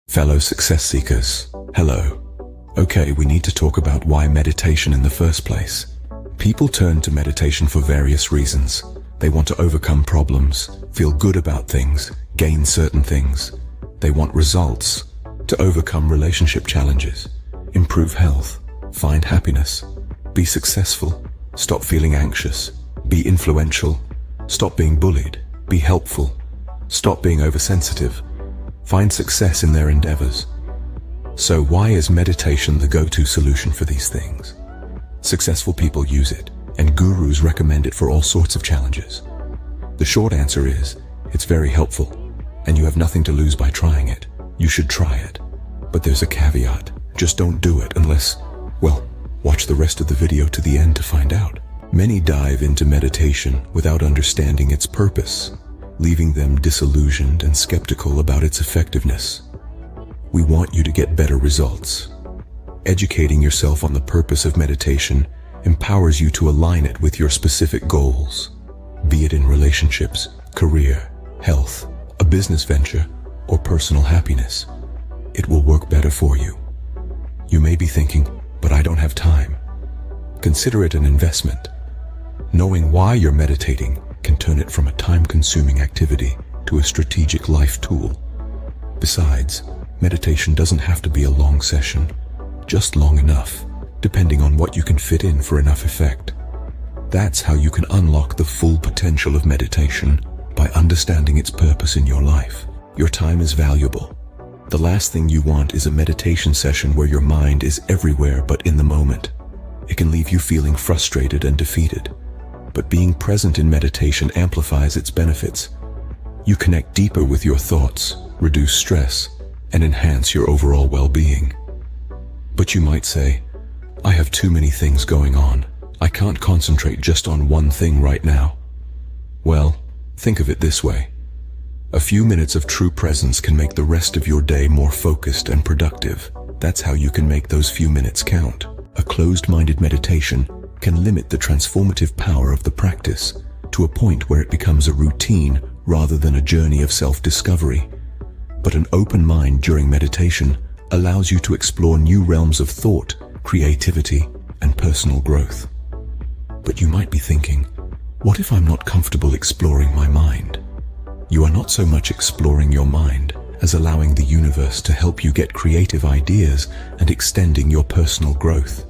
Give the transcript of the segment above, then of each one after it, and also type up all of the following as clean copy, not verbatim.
Fellow success seekers, hello. Okay, we need to talk about why meditation in the first place. People turn to meditation for various reasons. They want to overcome problems, feel good about things, gain certain things. They want results, to overcome relationship challenges, improve health, find happiness, be successful, stop feeling anxious, be influential, stop being bullied, be helpful, stop being oversensitive, find success in their endeavors. So why is meditation the go-to solution for these things? Successful people use it, and gurus recommend it for all sorts of challenges. The short answer is, it's very helpful, and you have nothing to lose by trying it. You should try it. But there's a caveat. Just don't do it unless, well, watch the rest of the video to the end to find out. Many dive into meditation without understanding its purpose, leaving them disillusioned and skeptical about its effectiveness. We want you to get better results. Educating yourself on the purpose of meditation empowers you to align it with your specific goals, be it in relationships, career, health, a business venture, or personal happiness. It will work better for you. You may be thinking, but I don't have time. Consider it an investment. Knowing why you're meditating can turn it from a time-consuming activity to a strategic life tool. Besides, meditation doesn't have to be a long session, just long enough, depending on what you can fit in for enough effect. That's how you can unlock the full potential of meditation, by understanding its purpose in your life. Your time is valuable. The last thing you want is a meditation session where your mind is everywhere but in the moment. It can leave you feeling frustrated and defeated. But being present in meditation amplifies its benefits. You connect deeper with your thoughts, reduce stress, and enhance your overall well-being. But you might say, I have too many things going on. I can't concentrate just on one thing right now. Well, think of it this way. A few minutes of true presence can make the rest of your day more focused and productive. That's how you can make those few minutes count. A closed-minded meditation can limit the transformative power of the practice to a point where it becomes a routine rather than a journey of self-discovery. But an open mind during meditation allows you to explore new realms of thought, creativity, and personal growth. But you might be thinking, what if I'm not comfortable exploring my mind? You are not so much exploring your mind as allowing the universe to help you get creative ideas and extending your personal growth.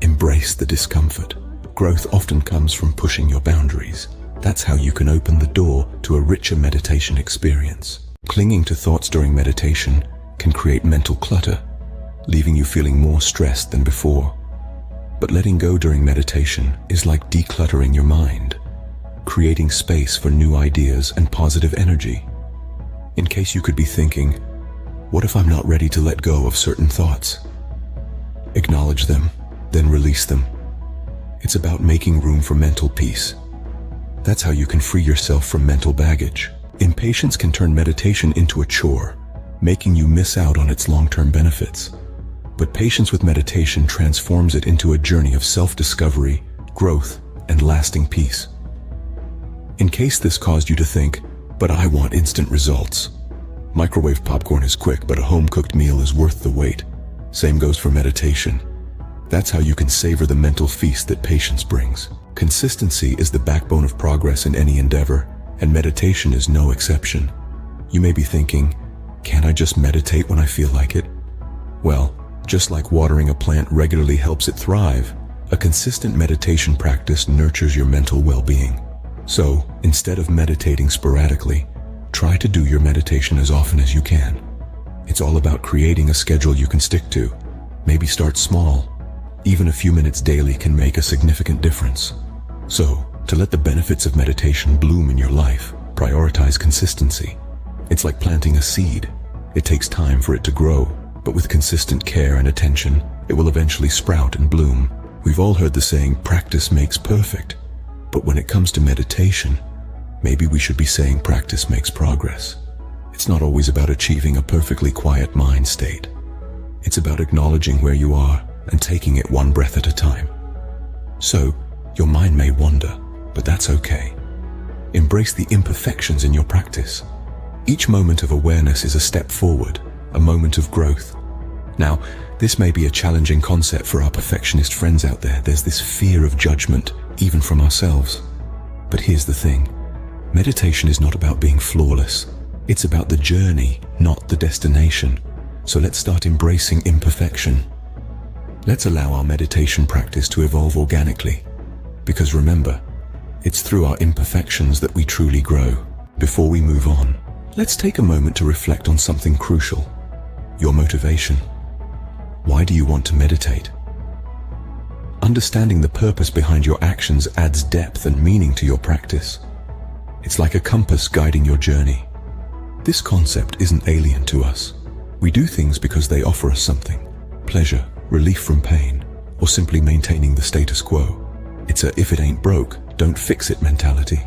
Embrace the discomfort. Growth often comes from pushing your boundaries. That's how you can open the door to a richer meditation experience. Clinging to thoughts during meditation can create mental clutter, leaving you feeling more stressed than before. But letting go during meditation is like decluttering your mind, creating space for new ideas and positive energy. In case you could be thinking, what if I'm not ready to let go of certain thoughts? Acknowledge them, then release them. It's about making room for mental peace. That's how you can free yourself from mental baggage. Impatience can turn meditation into a chore, making you miss out on its long-term benefits. But patience with meditation transforms it into a journey of self-discovery, growth, and lasting peace. In case this caused you to think, but I want instant results. Microwave popcorn is quick, but a home-cooked meal is worth the wait. Same goes for meditation. That's how you can savor the mental feast that patience brings. Consistency is the backbone of progress in any endeavor, and meditation is no exception. You may be thinking, can't I just meditate when I feel like it? Well, just like watering a plant regularly helps it thrive, a consistent meditation practice nurtures your mental well-being. So, instead of meditating sporadically, try to do your meditation as often as you can. It's all about creating a schedule you can stick to. Maybe start small. Even a few minutes daily can make a significant difference. So, to let the benefits of meditation bloom in your life, prioritize consistency. It's like planting a seed. It takes time for it to grow, but with consistent care and attention, it will eventually sprout and bloom. We've all heard the saying, practice makes perfect. But when it comes to meditation, maybe we should be saying practice makes progress. It's not always about achieving a perfectly quiet mind state. It's about acknowledging where you are and taking it one breath at a time. So, your mind may wander, but that's okay. Embrace the imperfections in your practice. Each moment of awareness is a step forward, a moment of growth. Now, this may be a challenging concept for our perfectionist friends out there. There's this fear of judgment, even from ourselves. But here's the thing. Meditation is not about being flawless. It's about the journey, not the destination. So let's start embracing imperfection. Let's allow our meditation practice to evolve organically. Because remember, it's through our imperfections that we truly grow. Before we move on, let's take a moment to reflect on something crucial. Your motivation. Why do you want to meditate? Understanding the purpose behind your actions adds depth and meaning to your practice. It's like a compass guiding your journey. This concept isn't alien to us. We do things because they offer us something: pleasure, relief from pain, or simply maintaining the status quo. It's a if it ain't broke, don't fix it mentality.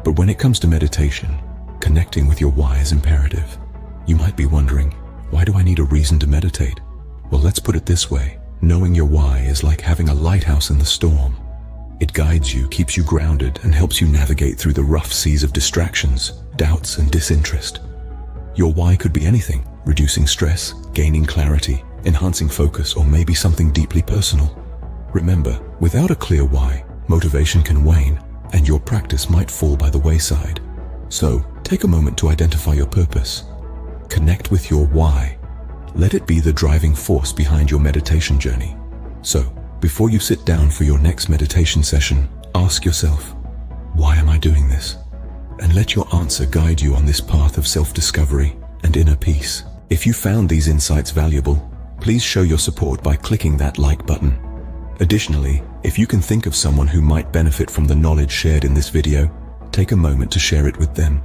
But when it comes to meditation, connecting with your why is imperative. You might be wondering, why do I need a reason to meditate? Well, let's put it this way. Knowing your why is like having a lighthouse in the storm. It guides you, keeps you grounded, and helps you navigate through the rough seas of distractions, doubts, and disinterest. Your why could be anything: reducing stress, gaining clarity, enhancing focus, or maybe something deeply personal. Remember, without a clear why, motivation can wane, and your practice might fall by the wayside. So, take a moment to identify your purpose. Connect with your why. Let it be the driving force behind your meditation journey. So, before you sit down for your next meditation session, ask yourself, why am I doing this? And let your answer guide you on this path of self-discovery and inner peace. If you found these insights valuable, please show your support by clicking that like button. Additionally, if you can think of someone who might benefit from the knowledge shared in this video, take a moment to share it with them.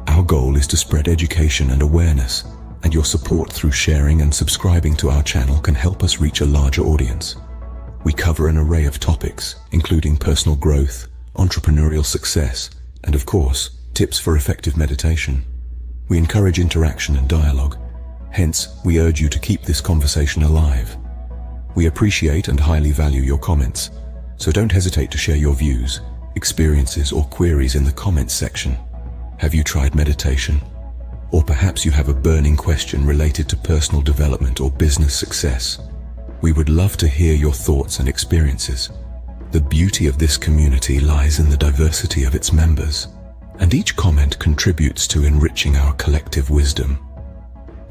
Our goal is to spread education and awareness, and your support through sharing and subscribing to our channel can help us reach a larger audience. We cover an array of topics, including personal growth, entrepreneurial success, and of course, tips for effective meditation. We encourage interaction and dialogue. Hence, we urge you to keep this conversation alive. We appreciate and highly value your comments, so don't hesitate to share your views, experiences, or queries in the comments section. Have you tried meditation? Or perhaps you have a burning question related to personal development or business success. We would love to hear your thoughts and experiences. The beauty of this community lies in the diversity of its members, and each comment contributes to enriching our collective wisdom.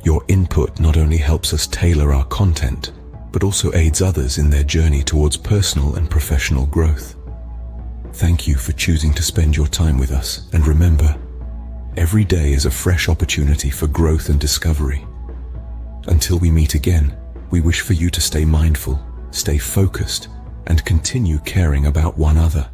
Your input not only helps us tailor our content, but also aids others in their journey towards personal and professional growth. Thank you for choosing to spend your time with us, and remember, every day is a fresh opportunity for growth and discovery. Until we meet again, we wish for you to stay mindful, stay focused, and continue caring about one another.